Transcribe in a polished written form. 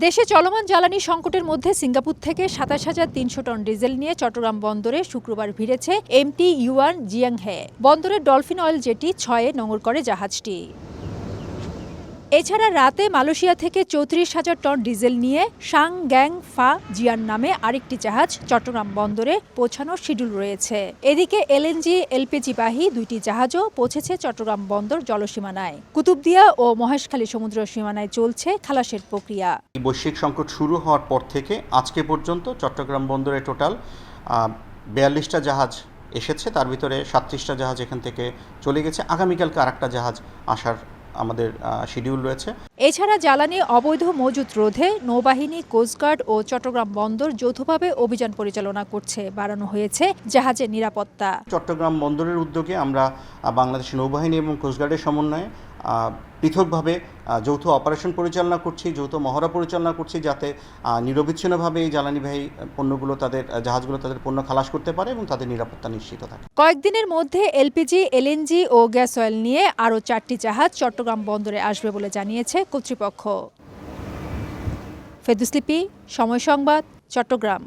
দেশে চলমান জ্বালানি সংকটের মধ্যে সিঙ্গাপুর থেকে ২৭,৩০০ টন ডিজেল নিয়ে চট্টগ্রাম বন্দরে শুক্রবার ভিড়েছে এমটি ইউয়ান জিয়াংহে। বন্দরের ডলফিন অয়েল জেটি ৬-এ নোঙর করে জাহাজটি। এছাড়া রাতে মালয়েশিয়া থেকে ৩৪,০০০ টন ডিজেল নিয়ে সাং গ্যাং ফা জিয়ান নামে আরেকটি জাহাজ চট্টগ্রাম বন্দরে পৌঁছানোর শিডিউল রয়েছে। এদিকে এলএনজি এলপিজিবাহী দুইটি জাহাজও পৌঁছেছে চট্টগ্রাম বন্দর জলসীমানায়। কুতুবদিয়া ও মহেশখালী সমুদ্র সীমানায় চলছে খালাসের প্রক্রিয়া। বৈশ্বিক সংকট শুরু হওয়ার পর থেকে আজকে পর্যন্ত চট্টগ্রাম বন্দরে টোটাল ৪২টা জাহাজ এসেছে, তার ভিতরে ৩৭টা জাহাজ এখান থেকে চলে গেছে। আগামীকালকে আরেকটা জাহাজ আসার আমাদের শিডিউল রয়েছে। এছাড়া জ্বালানি অবৈধ মজুত রোধে নৌবাহিনী, কোস্টগার্ড ও চট্টগ্রাম বন্দর যৌথভাবে অভিযান পরিচালনা করছে। বাড়ানো হয়েছে জাহাজের নিরাপত্তা। চট্টগ্রাম বন্দরের উদ্যোগে আমরা বাংলাদেশ নৌবাহিনী এবং কোস্টগার্ডের সমন্বয়ে পৃথকভাবে যৌথ অপারেশন পরিচালনা করছি, যৌথ মহড়া পরিচালনা করছি, যাতে নিরবিচ্ছিন্নভাবে এই জ্বালানিবাহী পণ্যগুলো জাহাজগুলো তাদের পণ্য খালাস করতে পারে এবং তাদের নিরাপত্তা নিশ্চিত থাকে। কয়েকদিনের মধ্যে এলপিজি, এলএনজি ও গ্যাস অয়েল নিয়ে আরও ৪টি জাহাজ চট্টগ্রাম বন্দরে আসবে বলে জানিয়েছে কর্তৃপক্ষ। ফেরদৌস লিপি, সময় সংবাদ, চট্টগ্রাম।